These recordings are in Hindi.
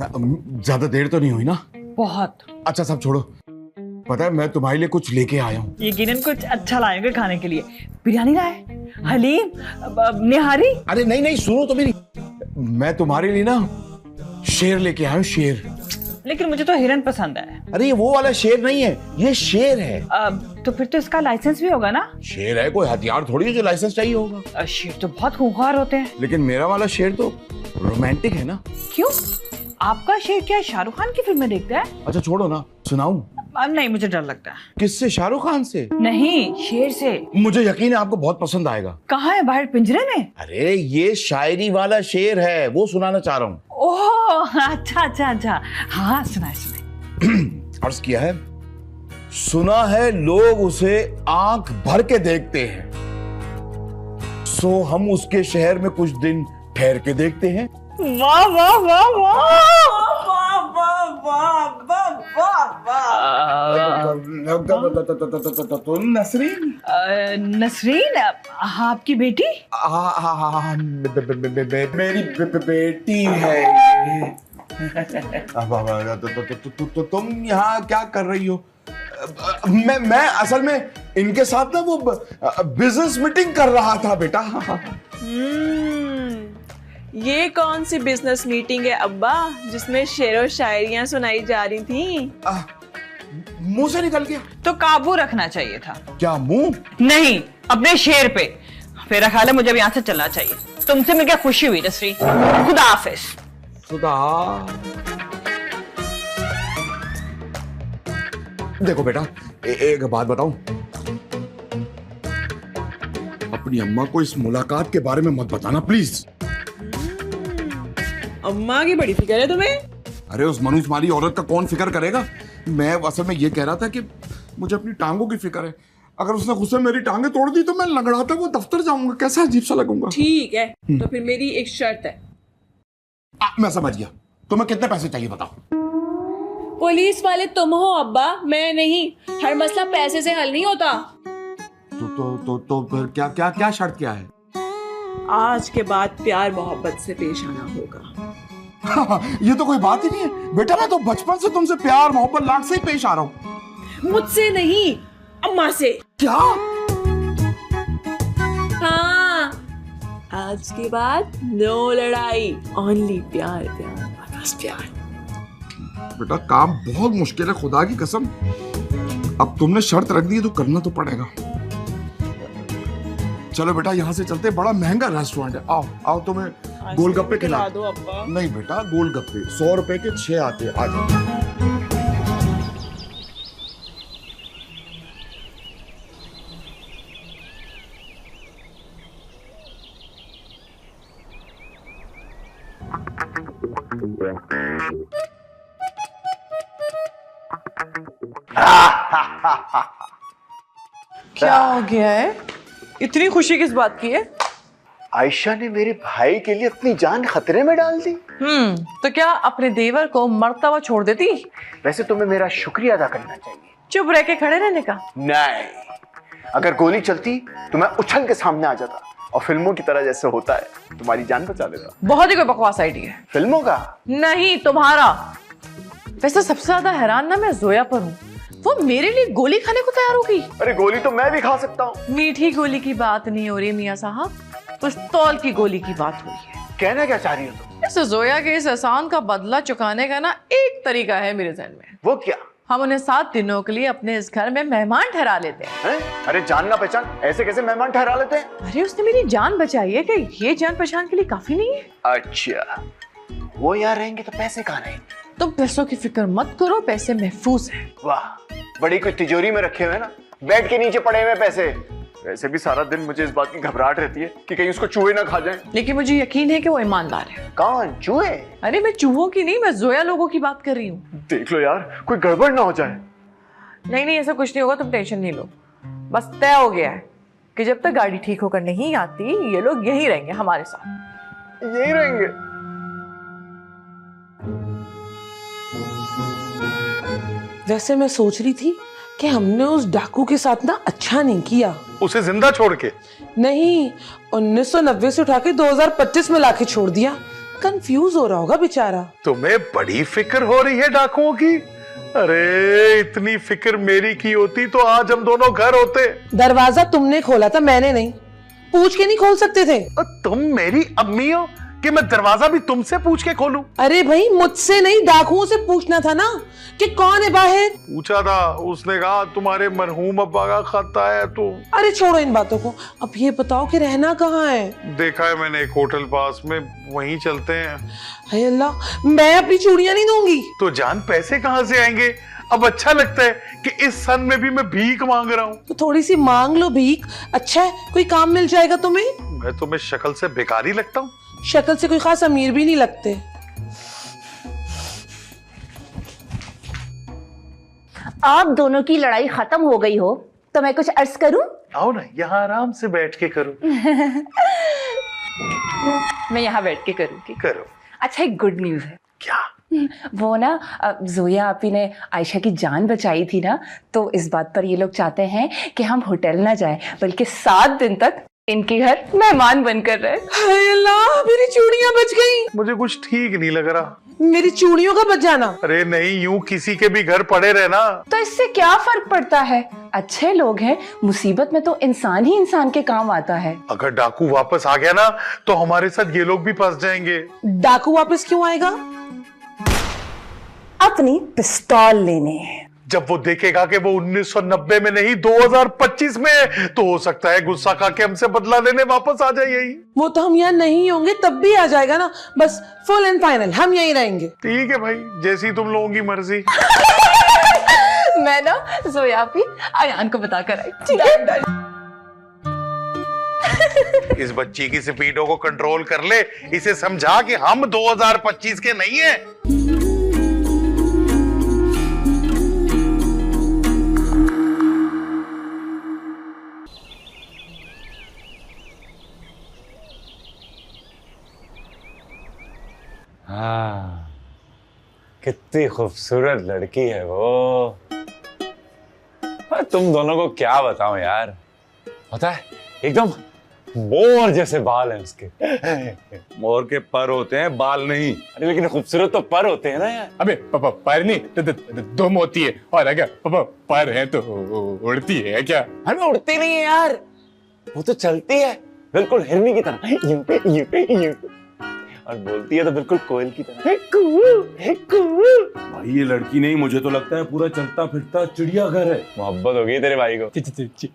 ज्यादा देर तो नहीं हुई ना? बहुत। अच्छा सब छोड़ो, पता है मैं तुम्हारे लिए कुछ लेके आया हूँ। यकीनन कुछ अच्छा लाएंगे खाने के लिए। बिरयानी लाए, हलीम, निहारी। अरे नहीं नहीं, सुनो तो मेरी, मैं तुम्हारे लिए ना शेर लेके आया हूँ, शेर। लेकिन मुझे तो हिरन पसंद है। अरे ये वो वाला शेर नहीं है, ये शेर है। तो फिर तो इसका लाइसेंस भी होगा ना? शेर है, कोई हथियार थोड़ी है जो लाइसेंस चाहिए होगा। शेर तो बहुत खूंखार होते हैं। लेकिन मेरा वाला शेर तो रोमांटिक है ना। क्यों? आपका शेर क्या शाहरुख खान की फिल्में देखता है? अच्छा छोड़ो ना, सुनाऊं? नहीं, मुझे डर लगता है। किससे? शाहरुख खान से? नहीं, शेर से। मुझे यकीन है आपको बहुत पसंद आएगा। कहाँ है? बाहर पिंजरे में? अरे ये शायरी वाला शेर है, वो सुनाना चाह रहा हूँ। ओह अच्छा अच्छा अच्छा, हाँ सुनाए सुनाए। अर्ज किया है, सुना है लोग उसे आंख भर के देखते हैं, सो हम उसके शहर में कुछ दिन ठहर के देखते हैं। वाह वाह वाह वाह। नसरीन? नसरीन आपकी बेटी? हाँ मेरी बेटी है। तुम यहाँ क्या कर रही हो? मैं असल में इनके साथ ना वो बिजनेस मीटिंग कर रहा था बेटा। ये कौन सी बिजनेस मीटिंग है अब्बा जिसमें शेर और शायरियां सुनाई जा रही थी? मुंह से निकल गया तो काबू रखना चाहिए था। क्या मुंह? नहीं, अपने शेर पे। मेरा ख्याल है मुझे अब यहाँ से चलना चाहिए। तुमसे मिलकर खुशी हुई नसरी। खुदा हाफिज। खुदा। देखो बेटा, एक बात बताऊं, अपनी अम्मा को इस मुलाकात के बारे में मत बताना प्लीज। अम्मा की बड़ी फिक्र है तुम्हें? अरे उस मनुष्य मारी औरत का कौन फिक्र करेगा? मैं असल में ये कह रहा था कि मुझे अपनी टांगों की फिक्र है। अगर उसने गुस्से में मेरी टांगे तोड़ दी तो मैं लंगड़ाता वो दफ्तर जाऊंगा, कैसा अजीब सा लगूंगा। ठीक है, तो फिर मेरी एक शर्त है। मैं समझ गया, तुम्हें कितने पैसे चाहिए बताओ। पुलिस वाले तुम हो अब्बा, मैं नहीं। हर मसला पैसे से हल नहीं होता। तो फिर क्या क्या क्या शर्त क्या है? आज के बाद प्यार मोहब्बत से पेश आना होगा। ये तो कोई बात ही नहीं है बेटा, मैं तो बचपन से तुमसे प्यार मोहब्बत लाख से ही पेश आ रहा हूँ। मुझसे नहीं, अम्मा से। क्या? हाँ, आज के बाद नो लड़ाई, ओनली प्यार प्यार बस प्यार। बेटा काम बहुत मुश्किल है, खुदा की कसम। अब तुमने शर्त रख दी तो करना तो पड़ेगा। चलो बेटा यहाँ से चलते, बड़ा महंगा रेस्टोरेंट है। आओ आओ, तुम्हें गोलगप्पे खिला दो अब्बा। नहीं बेटा, गोलगप्पे 100 रुपए के 6 आते। आ जाओ। क्या हो गया है? इतनी खुशी किस बात की है? आयशा ने मेरे भाई के लिए अपनी जान खतरे में डाल दी। तो क्या अपने देवर को मरता हुआ छोड़ देती? वैसे तुम्हें मेरा शुक्रिया अदा करना चाहिए। चुप रह के खड़े रहने का? नहीं, अगर गोली चलती तो मैं उछल के सामने आ जाता और फिल्मों की तरह जैसे होता है तुम्हारी जान बचा देता। बहुत ही कोई बकवास आइडिया है। फिल्मों का नहीं, तुम्हारा। वैसे सबसे ज्यादा हैरान ना मैं जोया पर हूँ, वो मेरे लिए गोली खाने को तैयार होगी। अरे गोली तो मैं भी खा सकता हूँ। मीठी गोली की बात नहीं हो रही मियाँ साहब, पिस्तौल की गोली की बात हुई है। कहना क्या चाह रही हो तुम? इस जोया के इस एहसान का बदला चुकाने का ना एक तरीका है मेरे ज़हन में। वो क्या? हम उन्हें 7 दिनों के लिए अपने इस घर में मेहमान ठहरा लेते हैं। अरे जान ना पहचान, ऐसे कैसे मेहमान ठहरा लेते हैं? अरे उसने मेरी जान बचाई है, कि ये जान पहचान के लिए काफी नहीं है? अच्छा, वो यहाँ रहेंगे तो पैसे कहाँ रहेंगे? तुम पैसों की फिक्र मत करो, पैसे महफूज हैं। वाह, बड़ी कोई तिजोरी में रखे हुए ना, बेड के नीचे पड़े हुए पैसे। वैसे भी सारा दिन मुझे इस बात की घबराहट रहती है कि कहीं उसको चूहे ना खा जाएं। लेकिन मुझे यकीन है कि वो ईमानदार है। कौन? चूहे? अरे मैं चूहों की नहीं, मैं जोया लोगों की बात कर रही हूँ। देख लो यार, कोई गड़बड़ ना हो जाए। नहीं नहीं, ऐसा कुछ नहीं होगा, तुम टेंशन नहीं लो। बस तय हो गया है कि जब तक गाड़ी ठीक होकर नहीं आती ये लोग यहीं रहेंगे हमारे साथ। यहीं रहेंगे? वैसे मैं सोच रही थी कि हमने उस डाकू के साथ ना अच्छा नहीं किया। उसे जिंदा छोड़ के? नहीं, 1990 से उठा के 2025 में लाके छोड़ दिया। कंफ्यूज हो रहा होगा बेचारा। तुम्हें बड़ी फिक्र हो रही है डाकुओं की? अरे इतनी फिक्र मेरी की होती तो आज हम दोनों घर होते। दरवाजा तुमने खोला था, मैंने नहीं। पूछ के नहीं खोल सकते थे? और तुम मेरी अम्मी हो कि मैं दरवाजा भी तुमसे पूछ के खोलूं? अरे भाई मुझसे नहीं, डाकुओं से पूछना था ना कि कौन है बाहर। पूछा था, उसने कहा तुम्हारे मरहूम अब्बा का खत आया है। तो अरे छोड़ो इन बातों को, अब ये बताओ कि रहना कहाँ है? देखा है मैंने एक होटल पास में, वहीं चलते हैं। हाय अल्लाह, मैं अपनी चूड़ियां नहीं दूंगी। तो जान पैसे कहाँ से आएंगे? अब अच्छा लगता है कि इस सन में भी मैं भीख मांग रहा हूँ। तो थोड़ी सी मांग लो भीख, अच्छा है कोई काम मिल जाएगा तुम्हें। मैं तुम्हें शक्ल से बेकारी लगता हूँ? शक्ल से कोई खास अमीर भी नहीं लगते। आप दोनों की लड़ाई खत्म हो गई हो तो मैं कुछ अर्ज करूं? आओ ना, यहाँ आराम से बैठ के करो। मैं यहाँ बैठ के करूंगी। करो। अच्छा, एक गुड न्यूज है। क्या? वो ना जोया आपी ने आयशा की जान बचाई थी ना, तो इस बात पर ये लोग चाहते हैं कि हम होटल ना जाए बल्कि 7 दिन तक इनके घर मेहमान बनकर रहे। हाय अल्लाह, मेरी चूड़ियां बच गई। मुझे कुछ ठीक नहीं लग रहा। मेरी चूड़ियों का बच जाना। अरे नहीं, यूं किसी के भी घर पड़े रहना। तो इससे क्या फर्क पड़ता है? अच्छे लोग हैं, मुसीबत में तो इंसान ही इंसान के काम आता है। अगर डाकू वापस आ गया ना तो हमारे साथ ये लोग भी फंस जाएंगे। डाकू वापस क्यों आएगा? अपनी पिस्तौल लेने। जब वो देखेगा कि वो 1990 में नहीं 2025 में है, तो हो सकता है गुस्सा खा के हमसे बदला लेने वापस आ जाए। यही वो तो हम यहाँ नहीं होंगे तब भी आ जाएगा ना। बस फुल एंड फाइनल हम यहीं रहेंगे। ठीक है भाई, जैसी तुम लोगों की मर्जी। मैं ना जोया भी आयान को बताकर आई। ठीक है? इस बच्ची की स्पीडों को कंट्रोल कर ले, इसे समझा कि हम 2025 के नहीं हैं। हाँ, कितनी खूबसूरत लड़की है वो। तुम दोनों को क्या बताऊं यार, पता है एकदम मोर जैसे बाल हैं उसके। मोर के पर होते हैं, बाल नहीं। अरे लेकिन खूबसूरत तो पर होते हैं ना यार। अबे पर नहीं, दुम होती है। और अगर पर है तो उड़ती है क्या? अरे उड़ती नहीं है यार, वो तो चलती है बिल्कुल हिरनी की तरह, यूं पे यूं पे यूं पे। और बोलती है तो बिल्कुल कोयल की तरह, भाई ये लड़की नहीं, मुझे तो लगता है पूरा चलता फिरता चिड़ियाघर है। मोहब्बत हो गई तेरे भाई को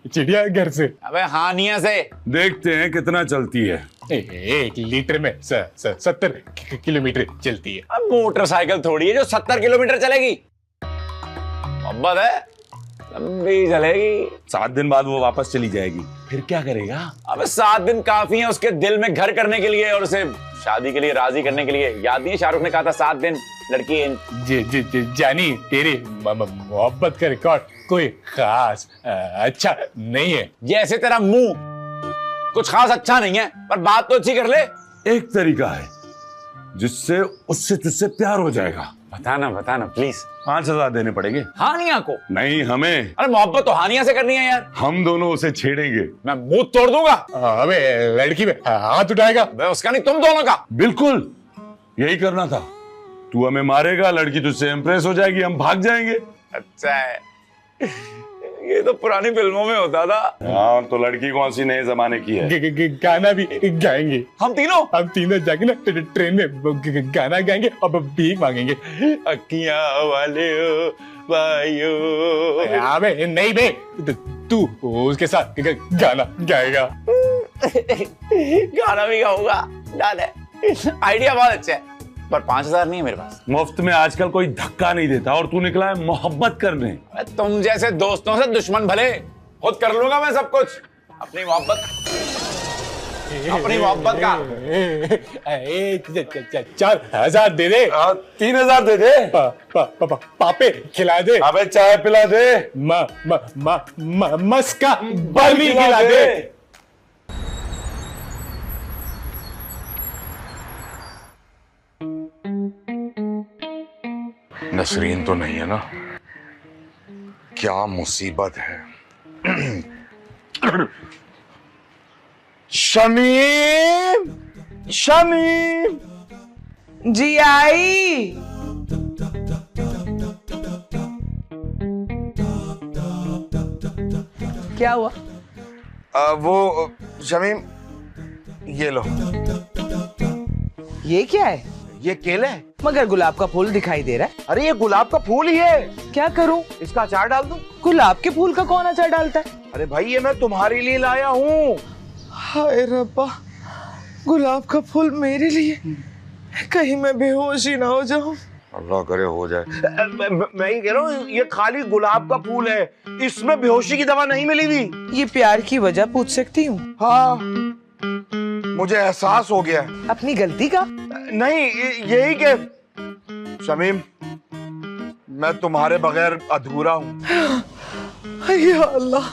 चिड़ियाघर से? अबे हानिया से। देखते हैं कितना चलती है। 1 लीटर में 70 किलोमीटर चलती है। अब मोटरसाइकिल थोड़ी है जो 70 किलोमीटर चलेगी। मोहब्बत है, लंबी चलेगी। 7 दिन बाद वो वापस चली जाएगी, फिर क्या करेगा? अबे 7 दिन काफी है उसके दिल में घर करने के लिए और उसे शादी के लिए राजी करने के लिए। याद नहीं है शाहरुख ने कहा था 7 दिन लड़की जानी तेरी मोहब्बत का रिकॉर्ड कोई खास अच्छा नहीं है। जैसे तेरा मुंह कुछ खास अच्छा नहीं है, पर बात तो अच्छी कर ले। एक तरीका है जिससे उससे तुझसे प्यार हो जाएगा। बताना प्लीज। 5,000 देने पड़ेंगे। हानिया को? नहीं, हमें। अरे मोहब्बत तो हानिया से करनी है यार। हम दोनों उसे छेड़ेंगे। मैं मुंह तोड़ दूंगा। अबे लड़की में हाथ उठाएगा? उसका नहीं, तुम दोनों का। बिल्कुल यही करना था। तू हमें मारेगा, लड़की तुझसे इंप्रेस हो जाएगी, हम भाग जाएंगे। अच्छा है, ये तो पुरानी फिल्मों में होता था। हाँ, तो लड़की कौन सी नए जमाने की है। गाना भी गाएंगे हम तीनों जाके ना ट्रेन में गाना गाएंगे और भीख मांगेंगे। अखियां वाले ओ भाइयों। अबे नहीं बे, तू उसके साथ गाना गाएगा। गाना भी गाऊंगा। डाल है, आइडिया बहुत अच्छा है, पर 5,000 नहीं है मेरे पास। मुफ्त में आजकल कोई धक्का नहीं देता और तू निकला है मोहब्बत करने। तुम जैसे दोस्तों से दुश्मन भले, खुद कर लूंगा मैं सब कुछ। अपनी मोहब्बत का 4,000 दे दे। 3,000 दे दे। पापे खिला दे। अबे चाय पिला दे। मस्का बर्मी खिला दे। नसरीन तो नहीं है ना? क्या मुसीबत है। शमीम, शमीम, जी आई। क्या हुआ? वो शमीम, ये लो। ये क्या है? ये केला है। मगर गुलाब का फूल दिखाई दे रहा है। अरे ये गुलाब का फूल ही है। क्या करूं? इसका अचार डाल दूं? गुलाब के फूल का कौन अचार डालता है? अरे भाई ये मैं तुम्हारे लिए लाया हूँ। हाय रब्बा, गुलाब का फूल मेरे लिए? कहीं मैं बेहोश ही ना हो जाऊं। अल्लाह करे हो जाए। मैं ही कह रहा हूँ, ये खाली गुलाब का फूल है, इसमें बेहोशी की दवा नहीं मिली हुई। ये प्यार की वजह पूछ सकती हूँ? हाँ, मुझे एहसास हो गया। अपनी गलती का? नहीं, यही के शमीम, मैं तुम्हारे बगैर अधूरा हूँ। या अल्लाह,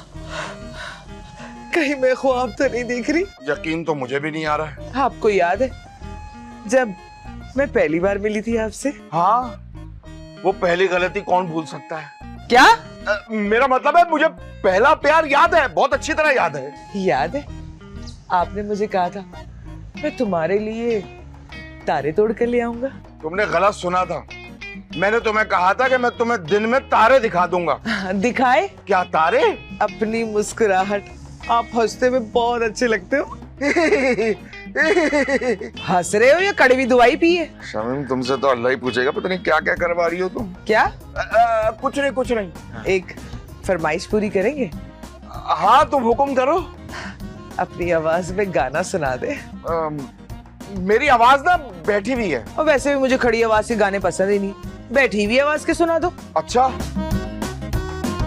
कहीं मैं ख्वाब तो नहीं देख रही? यकीन तो मुझे भी नहीं आ रहा है। आपको याद है जब मैं पहली बार मिली थी आपसे? हाँ, वो पहली गलती कौन भूल सकता है। क्या? मेरा मतलब है मुझे पहला प्यार याद है, बहुत अच्छी तरह याद है। याद है? आपने मुझे कहा था मैं तुम्हारे लिए तारे तोड़ कर ले आऊंगा। तुमने गलत सुना था। मैंने तुम्हें कहा था कि मैं तुम्हें दिन में तारे दिखा दूंगा। दिखाए? क्या तारे? अपनी मुस्कुराहट। आप हंसते हुए बहुत अच्छे लगते हो। हंस रहे हो या कड़वी दवाई पी है? शमीम, तुमसे तो अल्लाह ही पूछेगा, पता नहीं क्या क्या करवा रही हो तुम। क्या? कुछ नहीं, कुछ नहीं। एक फरमाइश पूरी करेंगे? हाँ, तुम हुक्म करो। अपनी आवाज में गाना सुना दे। मेरी आवाज ना बैठी हुई है। और वैसे भी मुझे खड़ी आवाज के गाने पसंद ही नहीं, बैठी हुई आवाज के सुना दो। अच्छा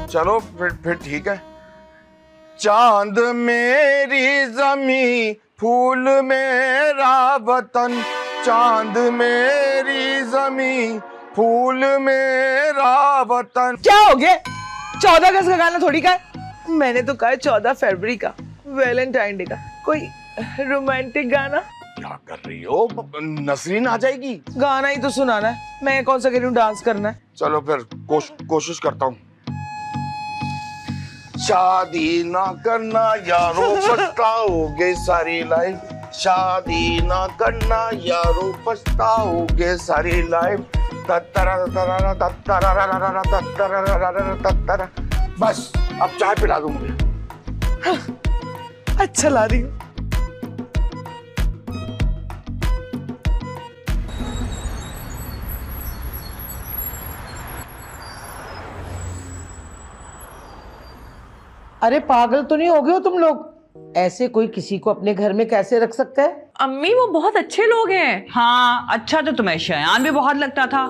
चलो फिर ठीक है। चांद मेरी जमी, फूल मेरा वतन, चांद मेरी जमी, फूल मेरा वतन। क्या हो गया? 14 अगस्त का गाना थोड़ी का है। मैंने तो कहा 14 फरवरी का, वैलेंटाइन डे का कोई रोमांटिक गाना। क्या कर रही हो? नसरीन आ जाएगी। गाना ही तो सुनाना है, मैं कौन सा कह रही हूँ डांस करना है। चलो फिर कोशिश करता हूँ। शादी ना करना यारो, पछताओगे सारी लाइफ। शादी ना करना यारो, पछताओगे सारी लाइफ। बस अब चाय पिला दूं मुझे। अच्छा ला रही हूँ। अरे पागल तो नहीं हो गए हो तुम लोग? ऐसे कोई किसी को अपने घर में कैसे रख सकता है? अम्मी वो बहुत अच्छे लोग हैं। हाँ, अच्छा तो तुम्हें शयान भी बहुत लगता था।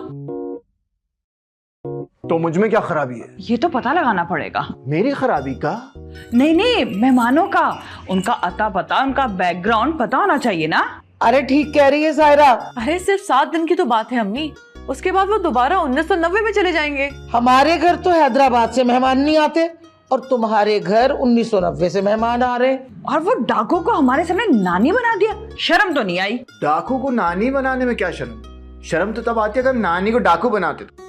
तो मुझ में क्या खराबी है? ये तो पता लगाना पड़ेगा। मेरी खराबी का? नहीं, मेहमानों का। उनका अता पता, उनका बैकग्राउंड पता होना चाहिए ना। अरे ठीक कह रही है सायरा। अरे सिर्फ 7 दिन की तो बात है अम्मी, उसके बाद वो दोबारा 1990 में चले जाएंगे। हमारे घर तो हैदराबाद से मेहमान नहीं आते और तुम्हारे घर 1990 से मेहमान आ रहे हैं। और वो डाकू को हमारे सामने नानी बना दिया। शर्म तो नहीं आई? डाकू को नानी बनाने में क्या शर्म? शर्म तो तब आती है अगर नानी को डाकू बनाते तो।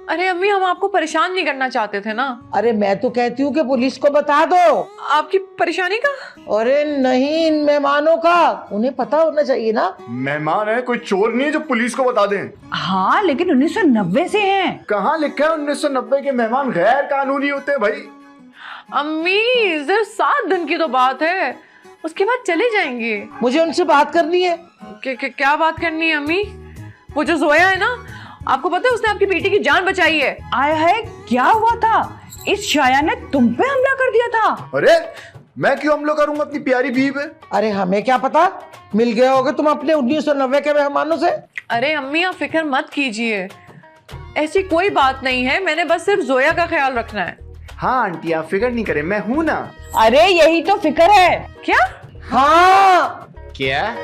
अरे अम्मी हम आपको परेशान नहीं करना चाहते थे ना। अरे मैं तो कहती हूँ कि पुलिस को बता दो। आपकी परेशानी का? अरे नहीं, इन मेहमानों का, उन्हें पता होना चाहिए ना। मेहमान है, कोई चोर नहीं है जो पुलिस को बता दें। हाँ लेकिन 1990 से हैं। कहाँ लिखा है 1990 के मेहमान गैर कानूनी होते हैं भाई? अम्मी सिर्फ 7 दिन की तो बात है, उसके बाद चले जाएंगे। मुझे उनसे बात करनी है। क्या बात करनी है अम्मी? वो जो जोया है ना, आपको पता है उसने आपकी बेटी की जान बचाई है। आया है, क्या हुआ था? इस शाया ने तुम पे हमला कर दिया था। अरे मैं क्यों हमला करूंगा अपनी प्यारी बीवी पे? अरे हमें क्या पता, मिल गए होगे तुम अपने 1990 के मेहमानों से। अरे अम्मी आप फिक्र मत कीजिए, ऐसी कोई बात नहीं है, मैंने बस सिर्फ जोया का ख्याल रखना है। हाँ आंटी आप फिक्र नहीं करें, मैं हूं ना। अरे यही तो फिक्र है। क्या? हाँ। क्या?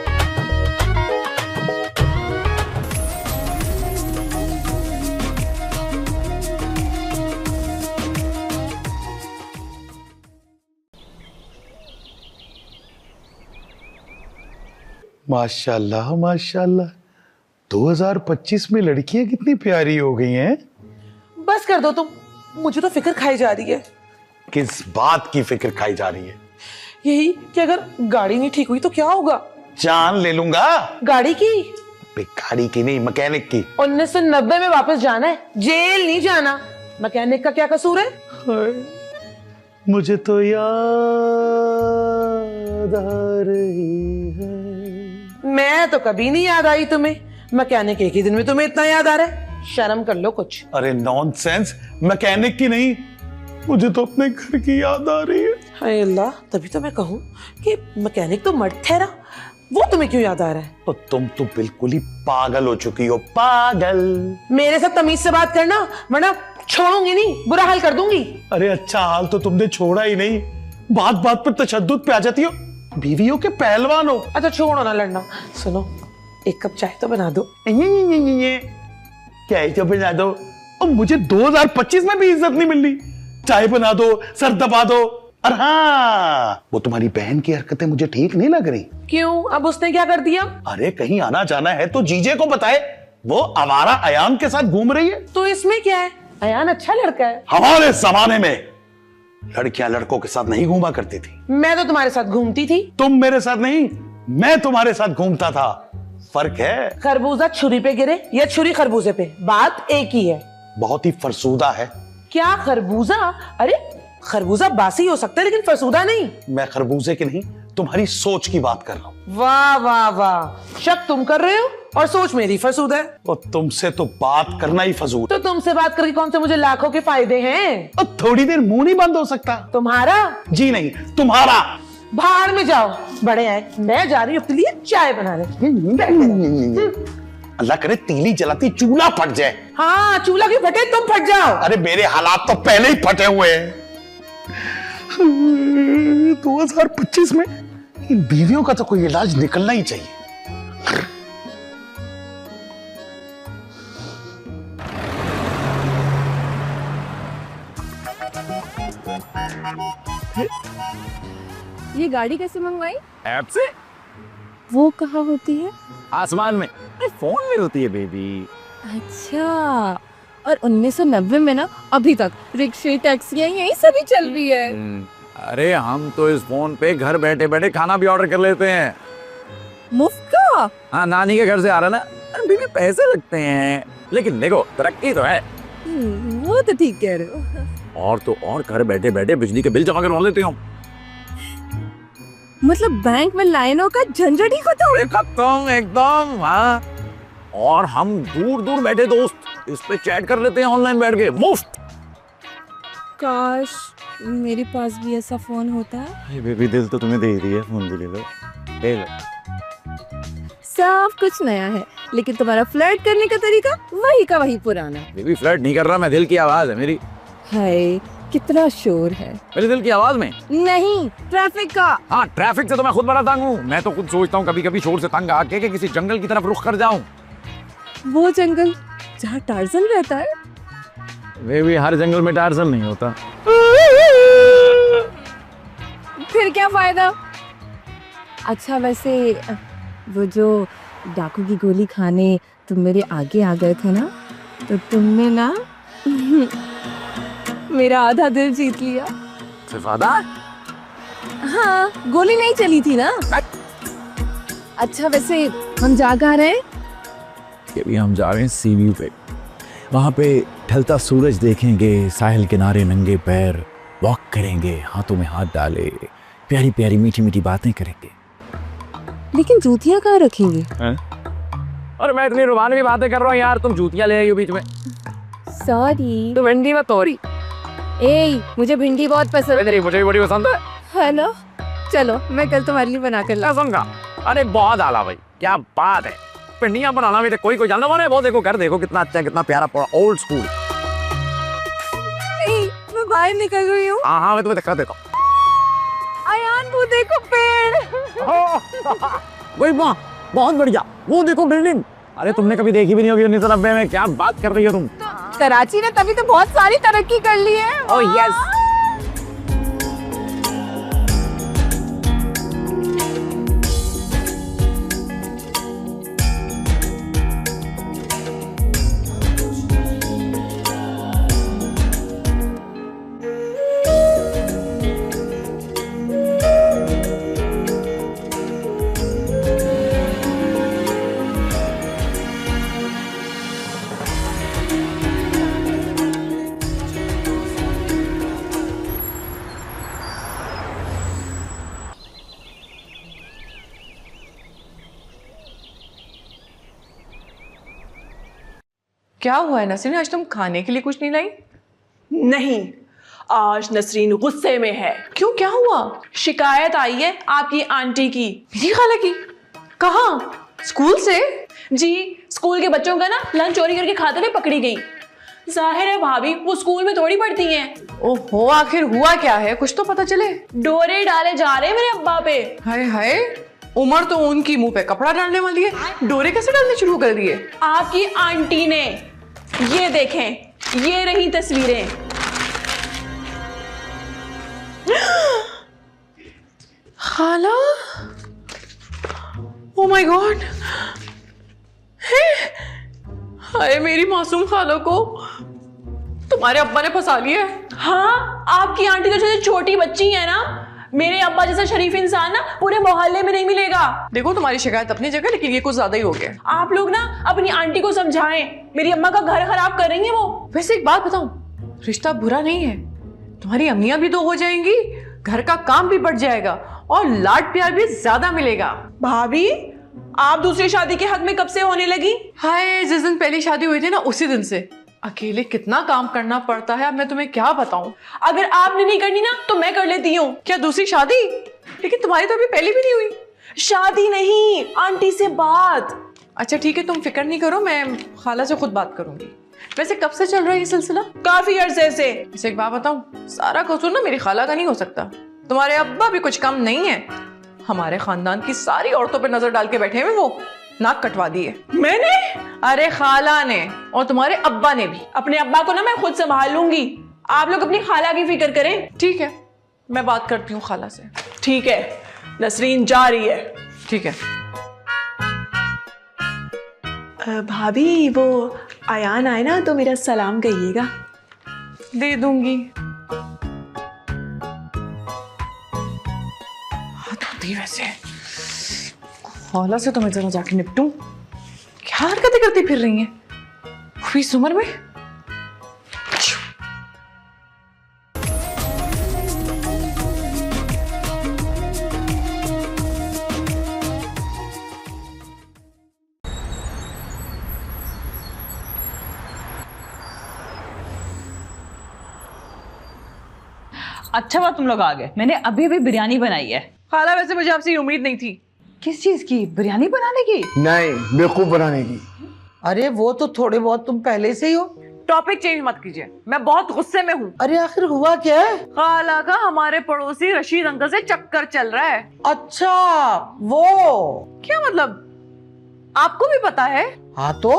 माशाल्लाह माशाल्लाह, 2025 में लड़कियां कितनी प्यारी हो गई हैं। बस कर दो तुम, मुझे तो फिक्र खाई जा रही है। किस बात की फिक्र खाई जा रही है? यही कि अगर गाड़ी नहीं ठीक हुई तो क्या होगा? जान ले लूंगा। गाड़ी की? गाड़ी की नहीं, मैकेनिक की। 1990 में वापस जाना है, जेल नहीं जाना। मैकेनिक का क्या कसूर है? मुझे तो याद आ रही है। मैं तो कभी नहीं याद आई तुम्हें। मैकेनिक एक ही दिन में तुम्हें इतना याद आ रहा है? शर्म कर लो कुछ। अरे नॉनसेंस, मैकेनिक की नहीं, मुझे तो अपने घर की याद आ रही है। हाय अल्लाह, तभी तो मैं कहूँ कि मैकेनिक तो मर्द ठहरा, वो तुम्हें क्यों याद आ रहा है? तो तुम तो बिल्कुल ही पागल हो चुकी हो, पागल। मेरे साथ तमीज से बात करना, वरना छोड़ूंगी नहीं, बुरा हाल कर दूंगी। अरे अच्छा हाल तो तुमने छोड़ा ही नहीं, बात बात पर तशद्दुद पे आ जाती हो। बीवियों के पहलवान हो। अच्छा छोड़ो ना लड़ना। सुनो, एक कप चाय तो बना दो। चाय तो बना दो। और मुझे 2025 में भी इज्जत नहीं मिल रही। चाय बना दो, सर दबा दो। और हाँ, वो तुम्हारी बहन की हरकतें मुझे ठीक नहीं लग रही। क्यों? अब उसने क्या कर दिया? अरे कहीं आना जाना है तो जीजे को बताए, वो आवारा अयान के साथ घूम रही है। तो इसमें क्या है? अयान अच्छा लड़का है। हमारे जमाने में लड़कियां लड़कों के साथ नहीं घूमा करती थी। मैं तो तुम्हारे साथ घूमती थी। तुम मेरे साथ नहीं, मैं तुम्हारे साथ घूमता था। फर्क है। खरबूजा छुरी पे गिरे या छुरी खरबूजे पे, बात एक ही है। बहुत ही फरसूदा है। क्या खरबूजा? अरे खरबूजा बासी हो सकता है लेकिन फरसूदा नहीं। मैं खरबूजे की नहीं, तुम्हारी सोच की बात कर रहा हूँ। वाह वाह वाह, शक तुम कर रहे हो और सोच मेरी फरसूद है। और तुमसे तो बात करना ही फजूल। तो तुमसे बात करके कौन से मुझे लाखों के फायदे हैं? और थोड़ी देर मुंह नहीं बंद हो सकता? तुम्हारा? जी नहीं, तुम्हारा। बाहर में जाओ, बड़े आए। मैं जा रही हूँ अपने लिए चाय बनाने। अल्लाह करे तीली जलाती चूल्हा फट जाए। हाँ, चूल्हा क्यों फटे, तुम फट जाओ। अरे मेरे हालात तो पहले ही फटे हुए हैं। 2025 में इन बीवियों का तो कोई इलाज निकलना ही चाहिए। ये गाड़ी कैसे मंगवाई? ऐप से। वो कहाँ होती है? आसमान में। अरे फोन में होती है बेबी। अच्छा, और 1990 में ना अभी तक रिक्शे टैक्सियां यही सभी चल रही है। अरे हम तो इस फोन पे घर बैठे बैठे खाना भी ऑर्डर कर लेते हैं। मुफ्त का? हाँ, नानी के घर से आ रहा ना। अरे बेबी पैसे लगते हैं, लेकिन देखो तरक्की तो है। वो तो ठीक कह रहे हो। और तो और घर बैठे बैठे बिजली के बिल जमा करवा लेते हूँ। मतलब बैंक में लाइनों का झंझट ही खत्म एकदम। हाँ, और हम दूर दूर बैठे दोस्त इस पे चैट कर लेते हैं ऑनलाइन बैठ के मुफ्त। काश मेरे पास भी ऐसा फोन होता है। बेबी दिल तो तुम्हें दे ही दिया, फोन भी ले लो। ले लो। सब कुछ नया है, लेकिन तुम्हारा फ्लर्ट करने का तरीका वही का वही पुराना। बेबी फ्लर्ट नहीं कर रहा मैं, दिल की आवाज है मेरी। हाय कितना शोर है मेरे दिल की आवाज में। नहीं, ट्रैफिक का। हाँ, ट्रैफिक से तो मैं खुद बड़ा तंग हूँ। मैं तो खुद सोचता हूँ कभी कभी शोर से तंग आके कि किसी जंगल की तरफ रुख कर जाऊं। वो जंगल जहाँ टार्जन रहता है। बेबी हर जंगल में टार्जन नहीं होता। फिर क्या फायदा? अच्छा वैसे वो जो डाकू की गोली खाने तुम मेरे आगे आ गए थे ना, तो तुमने ना मेरा आधा दिल जीत लिया। सिर्फ आधा? हाँ, गोली नहीं चली थी ना। अच्छा वैसे हम जा कहाँ रहे हैं? अभी हम जा रहे हैं सी व्यू पे। वहाँ पे ढलता सूरज देखेंगे, साहिल किनारे नंगे पैर वॉक करेंगे, हाथों में हाथ डाले, प्यारी प्यारी मीठी मीठी बातें करेंगे। लेकिन जूतियाँ कहाँ रखेंगे? और मैं इतनी रुबानी बातें कर रहा हूँ यार, तुम जूतियाँ ले आई हो बीच में। सॉरी। तो भिंडी में तोरी। मुझे भिंडी बहुत पसंद है। मुझे भी बड़ी पसंद है ना? चलो मैं कल तुम्हारे लिए बना कर लाऊंगा। समझा? अरे बहुत आला भाई, क्या बात है। भिंडियाँ बनाना भी कोई कोई जानना वाला है। वो देखो कर देखो कितना अच्छा है, कितना प्यारा पड़ा, ओल्ड स्कूल। मैं बाहर निकल रही हूँ। हाँ मैं तुम्हें दिखा देता हूँ। अयान वो देखो पेड़। वही वाह, बहुत बढ़िया। वो देखो बिल्डिंग। अरे तुमने कभी देखी भी नहीं होगी 1990 में। क्या बात कर रही हो तुम? कराची ने तभी तो बहुत सारी तरक्की कर ली है। Oh yes. क्या हुआ है नसरीन, आज तुम खाने के लिए कुछ नहीं लाई? नहीं, आज नसरीन गुस्से में है। क्यों, क्या हुआ? शिकायत आई है आपकी आंटी की। मेरी खाला की? कहाँ? स्कूल से? जी, स्कूल के बच्चों का ना लंच चोरी करके खाते हुए पकड़ी गई। जाहिर है भाभी, वो स्कूल में थोड़ी पढ़ती हैं। ओहो, आखिर हुआ क्या है, कुछ तो पता चले। डोरे डाले जा रहे हैं मेरे अब्बा पे। हाय हाय, उमर तो उनकी मुंह पे कपड़ा डालने वाली है, डोरे कैसे डालने शुरू कर दिए? आपकी आंटी ने। ये देखें, ये रही तस्वीरें। खाला, ओ माय गॉड, हाय मेरी मासूम खाला को तुम्हारे अब्बा ने फंसा लिया है। हाँ, आपकी आंटी तो जैसे छोटी बच्ची है ना, मेरे अब्बा जैसा शरीफ इंसान ना पूरे मोहल्ले में नहीं मिलेगा। देखो तुम्हारी शिकायत अपनी जगह, लेकिन ये कुछ ज्यादा ही हो गया। आप लोग ना अपनी आंटी को समझाएं, मेरी अम्मा का घर खराब कर रही है वो। वैसे एक बात बताऊं, रिश्ता बुरा नहीं है, तुम्हारी अम्मियां भी 2 हो जाएंगी, घर का काम भी बढ़ जाएगा और लाड प्यार भी ज्यादा मिलेगा। भाभी, आप दूसरी शादी के हक में कब से होने लगी? हाय, जिस दिन पहली शादी हुई थी ना, उसी दिन से अकेले कितना काम करना पड़ता है, अब मैं तुम्हें क्या बताऊं। अगर आपने नहीं करनी ना तो मैं कर लेती हूँ। क्या दूसरी शादी? लेकिन तुम्हारी तो अभी पहली भी नहीं हुई। शादी नहीं, आंटी से बात। अच्छा ठीक है, तुम फिक्र नहीं करो, मैं खाला से खुद बात करूंगी। वैसे कब से चल रहा है ये सिलसिला? काफी अरसे से। इसे एक बात बताऊं, सारा कसूर ना मेरी खाला का नहीं हो सकता, तुम्हारे अब्बा भी कुछ कम नहीं है। हमारे खानदान की सारी औरतों पे नजर डाल के बैठे हुए, वो नाक कटवा दिए। मैंने? अरे खाला ने, और तुम्हारे अब्बा ने भी। अपने अब्बा को ना मैं खुद संभाल लूंगी, आप लोग अपनी खाला की फिक्र करें। ठीक है, मैं बात करती हूँ खाला से। ठीक है, नसरीन जा रही है। ठीक है। भाभी, वो आयान आए ना तो मेरा सलाम कहिएगा। दे दूंगी। वैसे खाला से तो मैं जरा जाके निपटूं, क्या हरकतें करती फिर रही हैं वो इस उम्र में। अच्छा हुआ तुम लोग आ गए, मैंने अभी अभी बिरयानी बनाई है। खाला, वैसे मुझे आपसे उम्मीद नहीं थी। किस चीज की? बिरयानी बनाने की? नहीं, बेवकूफ बनाने की। अरे वो तो थोड़े बहुत तुम पहले से ही हो। टॉपिक चेंज मत कीजिए, मैं बहुत गुस्से में हूँ। अरे आखिर हुआ क्या है? खाला का हमारे पड़ोसी रशीद अंकल से चक्कर चल रहा है। अच्छा, वो क्या मतलब? आपको भी पता है? हाँ तो?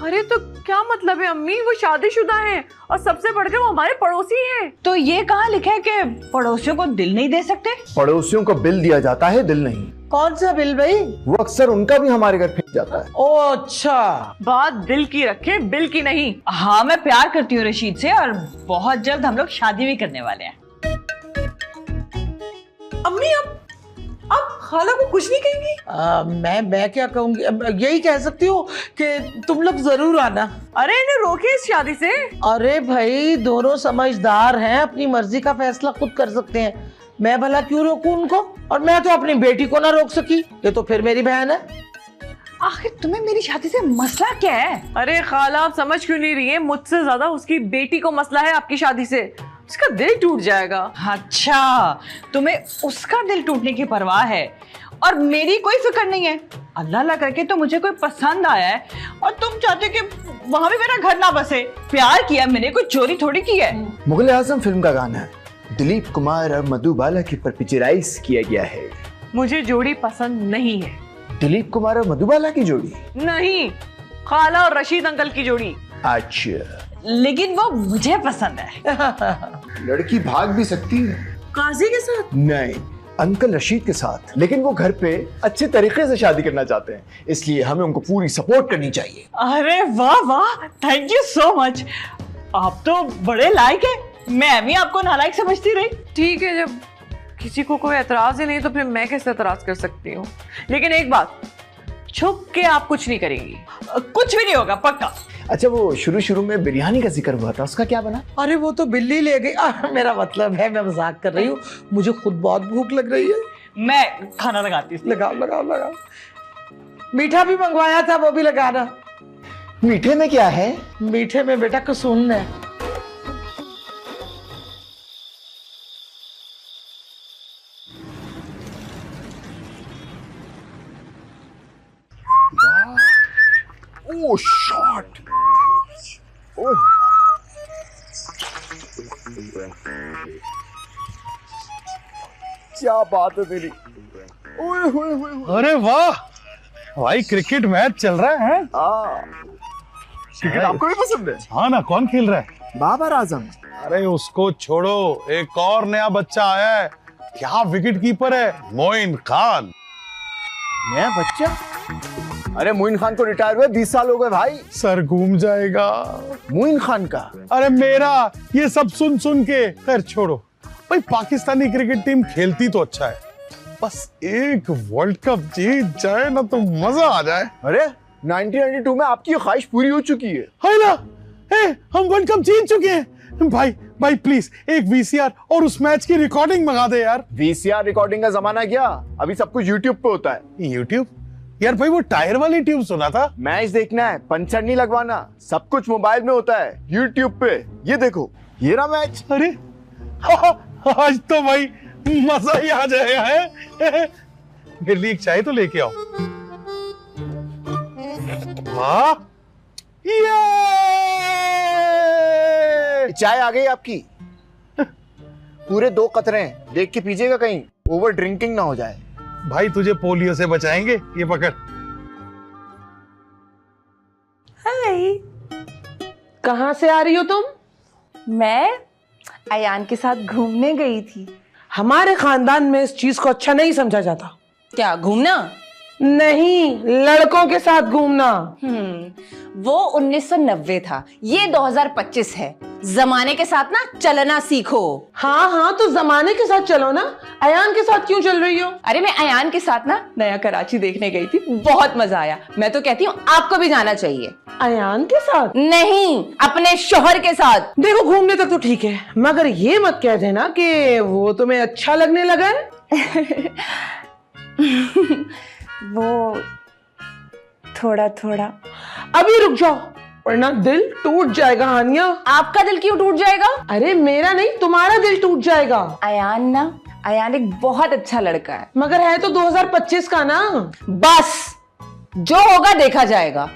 अरे तो क्या मतलब है अम्मी, वो शादीशुदा हैं और सबसे बढ़कर वो हमारे पड़ोसी हैं। तो ये कहाँ लिखा है कि पड़ोसियों को दिल नहीं दे सकते? पड़ोसियों को बिल दिया जाता है, दिल नहीं। कौन सा बिल भाई? वो अक्सर उनका भी हमारे घर भेज जाता है। ओ अच्छा, बात दिल की रखे, बिल की नहीं। हाँ, मैं प्यार करती हूँ रशीद से और बहुत जल्द हम लोग शादी भी करने वाले हैं। अम्मी, आप खाला को कुछ नहीं कहेंगी? मैं क्या कहूंगी, यही कह सकती हूँ कि तुम लोग जरूर आना। अरे इन्हें रोके इस शादी से। अरे भाई, दोनों समझदार हैं, अपनी मर्जी का फैसला खुद कर सकते हैं, मैं भला क्यों रोकूं उनको? और मैं तो अपनी बेटी को ना रोक सकी, ये तो फिर मेरी बहन है। आखिर तुम्हें मेरी शादी से मसला क्या है? अरे खाला, आप समझ क्यों नहीं रही है? मुझसे ज्यादा उसकी बेटी को मसला है आपकी शादी से, उसका दिल टूट जाएगा। अच्छा, तुम्हें उसका दिल टूटने की परवाह है और मेरी कोई फिक्र नहीं है। अल्लाह अल्लाह करके तो मुझे कोई पसंद आया है और तुम चाहते कि वहां भी मेरा घर ना बसे। प्यार किया मैंने, कोई चोरी थोड़ी की है। मुगल आजम फिल्म का गाना है, दिलीप कुमार और मधुबाला की पर पिक्चराइज किया गया है। मुझे जोड़ी पसंद नहीं है। दिलीप कुमार और मधुबाला की जोड़ी नहीं, खाला और रशीद अंकल की जोड़ी। अच्छा, लेकिन वो मुझे पसंद है। लड़की भाग भी सकती है। काजी के साथ? नहीं, अंकल रशीद के साथ, लेकिन वो घर पे अच्छे तरीके से शादी करना चाहते हैं, इसलिए हमें उनको पूरी सपोर्ट करनी चाहिए। अरे वाह वाह, थैंक यू सो मच, आप तो बड़े लायक है। मैं भी आपको नालायक समझती रही। ठीक है, जब किसी को कोई एतराज ही नहीं तो फिर मैं कैसे एतराज कर सकती हूँ। लेकिन एक बात, छुप के आप कुछ नहीं करेंगी। कुछ भी नहीं होगा, पक्का। अच्छा, वो शुरू में बिरयानी का जिक्र हुआ था, उसका क्या बना? अरे वो तो बिल्ली ले गई। मेरा मतलब है, मैं मजाक कर रही हूँ, मुझे खुद बहुत भूख लग रही है। मैं खाना लगाती हूँ। लगाओ लगाओ लगाओ। मीठा भी मंगवाया था, वो भी लगाना। मीठे में क्या है? मीठे में बेटा कसून है। ओह शॉट। ओह क्या बात है तेरी। ओए होए होए। अरे वाह भाई, क्रिकेट मैच चल रहा है। क्रिकेट आपको भी पसंद है? हाँ ना, कौन खेल रहा है? बाबर आजम। अरे उसको छोड़ो, एक और नया बच्चा आया है। क्या विकेट कीपर है, मोइन खान। नया बच्चा? अरे मोइन खान को रिटायर हुए 20 साल हो गए भाई। सर घूम जाएगा मोइन खान का। अरे मेरा ये सब सुन सुन के। खैर छोड़ो भाई, पाकिस्तानी क्रिकेट टीम खेलती तो अच्छा है, बस एक वर्ल्ड कप जीत जाए ना तो मजा आ जाए। अरे 1992 में आपकी ख्वाहिश पूरी हो चुकी है ना? हम वर्ल्ड कप जीत चुके हैं। भाई भाई प्लीज एक वीसीआर और उस मैच की रिकॉर्डिंग मंगा दे यार। वीसीआर रिकॉर्डिंग का जमाना क्या, अभी सब कुछ यूट्यूब पे होता है। यूट्यूब? यार भाई वो टायर वाली ट्यूब सुना था। मैच देखना है, पंचर नहीं लगवाना, सब कुछ मोबाइल में होता है यूट्यूब पे। ये देखो, ये रहा मैच। अरे आज तो भाई मजा ही आ जाएगा है। मेरे लिए एक चाय तो लेके आओ। वाह, ये चाय आ गई आपकी। पूरे 2 कतरे हैं, देख के पीजिएगा कहीं ओवर ड्रिंकिंग ना हो जाए। भाई तुझे पोलियो से बचाएंगे, ये पकड़। हाय, कहाँ से आ रही हो तुम? मैं अयान के साथ घूमने गई थी। हमारे खानदान में इस चीज को अच्छा नहीं समझा जाता। क्या घूमना? नहीं, लड़कों के साथ घूमना। वो 1990 था, ये 2025 है। जमाने के साथ ना चलना सीखो। हाँ हाँ, तो जमाने के साथ चलो ना। अयान के साथ क्यों चल रही हो? अरे मैं अयान के साथ ना नया कराची देखने गई थी, बहुत मजा आया। मैं तो कहती हूँ आपको भी जाना चाहिए। अयान के साथ? नहीं, अपने शोहर के साथ। देखो घूमने तक तो ठीक है, मगर ये मत कह देना कि वो तुम्हें अच्छा लगने लगा है। वो थोड़ा थोड़ा। अभी रुक जाओ, वरना दिल टूट जाएगा हानिया। आपका दिल क्यों टूट जाएगा? अरे मेरा नहीं, तुम्हारा दिल टूट जाएगा। अयान एक बहुत अच्छा लड़का है, मगर है तो 2025 का ना। बस जो होगा देखा जाएगा।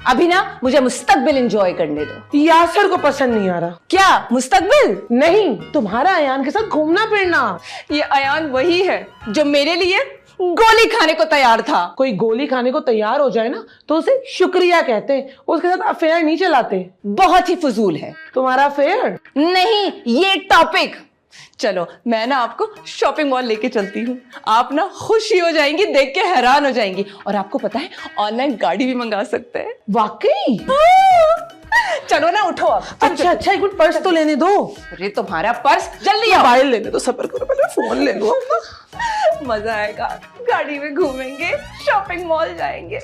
अभी ना मुझे मुस्तकबिल एंजॉय करने दो। यासर को पसंद नहीं आ रहा। क्या मुस्तकबिल? नहीं, तुम्हारा अयान के साथ घूमना फिरना। ये अयान वही है जो मेरे लिए गोली खाने को तैयार था। कोई गोली खाने को तैयार हो जाए ना तो उसे शुक्रिया कहते हैं, उसके साथ अफेयर नहीं चलाते। बहुत ही फजूल है तुम्हारा अफेयर। नहीं, ये टॉपिक। चलो मैं ना आपको शॉपिंग मॉल लेके चलती हूँ, आप ना खुशी हो जाएंगी, देख के हैरान हो जाएंगी। और आपको पता है ऑनलाइन गाड़ी भी मंगा सकते हैं। वाकई? चलो ना, उठो आप। अच्छा अच्छा, एक मिनट, पर्स तो लेने दो। अरे तुम्हारा पर्स, जल्दी आओ। मोबाइल लेने दो, सबर करो, पहले फोन ले लो। मजा आएगा, गाड़ी में घूमेंगे, शॉपिंग मॉल जाएंगे।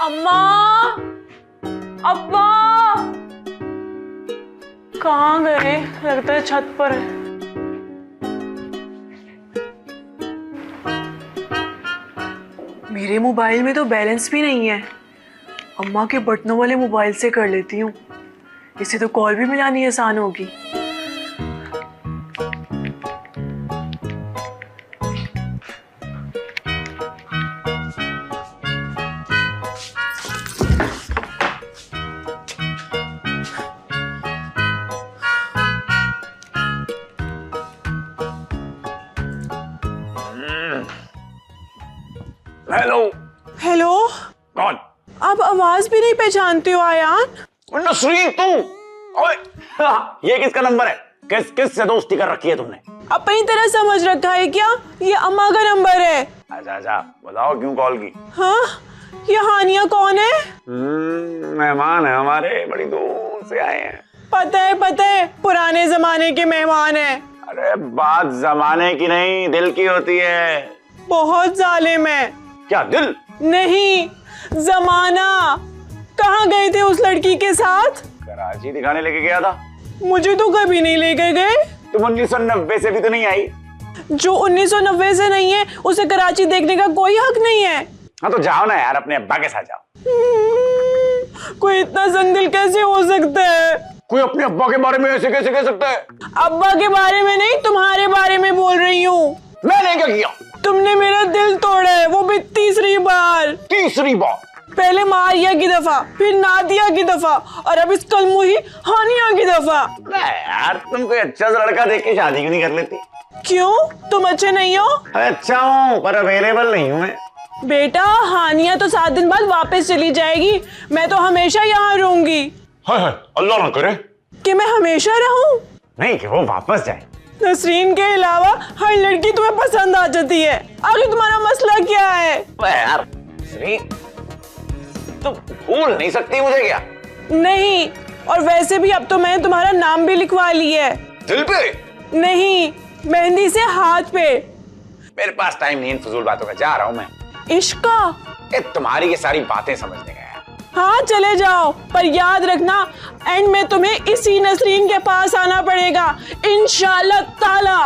अम्मा, अब्बा, कहाँ गए? लगता है छत पर है। मेरे मोबाइल में तो बैलेंस भी नहीं है। अम्मा के बटनों वाले मोबाइल से कर लेती हूँ, इससे तो कॉल भी मिलानी आसान होगी। हेलो। हेलो, कौन? आप आवाज भी नहीं पहचानते हो अयान? नसरीन तू? ओए, ये किसका नंबर है? किस से दोस्ती कर रखी है तुमने? अपनी तरह समझ रखा है क्या? ये अम्मा का नंबर है। अच्छा अच्छा, बताओ क्यों कॉल की? हाँ, ये हानिया कौन है? मेहमान है हमारे, बड़ी दूर से आए हैं। पता है, पुराने जमाने के मेहमान हैं। अरे बात जमाने की नहीं, दिल की होती है। बहुत जालिम है। क्या दिल? नहीं, जमाना। गए थे उस लड़की के साथ? कराची दिखाने लेके गया था। मुझे तो कभी नहीं लेके गए। तुम 1990 से भी तो नहीं आई। जो 1990 से नहीं है उसे कराची देखने का कोई हक नहीं है। हाँ तो जाओ ना यार, अपने अब्बा के साथ जाओ। कोई इतना जंगल कैसे हो सकता है? कोई अपने अब्बा के बारे में ऐसे कैसे कह सकता है? अब्बा के बारे में नहीं, तुम्हारे बारे में बोल रही हूँ। मैंने क्या किया? तुमने मेरा दिल तोड़ा है, वो भी तीसरी बार। तीसरी बार? पहले मारिया की दफा, फिर नादिया की दफा, और अब इस कलमुही हानिया की दफा। यार तुम कोई अच्छा सा लड़का देख के शादी क्यों नहीं कर लेती? क्यों, तुम अच्छे नहीं हो? अच्छा हूँ पर अवेलेबल नहीं हूँ मैं। बेटा हानिया तो 7 दिन बाद वापस चली जाएगी, मैं तो हमेशा यहाँ रहूंगी। हाय हाय, अल्लाह ना करे कि मैं हमेशा रहूं। नहीं कि वो वापस जाए। नसरीन के अलावा हर लड़की तुम्हें पसंद आ जाती है, आगे तुम्हारा मसला क्या है? यार नसरीन, तुम भूल नहीं सकती मुझे क्या? नहीं, और वैसे भी अब तो मैंने तुम्हारा नाम भी लिखवा लिया है। दिल पे? नहीं, मेहंदी से हाथ पे। मेरे पास टाइम नहीं इन फजूल बातों का, जा रहा हूँ मैं। इश्क का? तुम्हारी ये सारी बातें समझने गया। हाँ चले जाओ, पर याद रखना एंड में तुम्हें इसी नसरीन के पास आना पड़ेगा इंशाल्लाह ताला।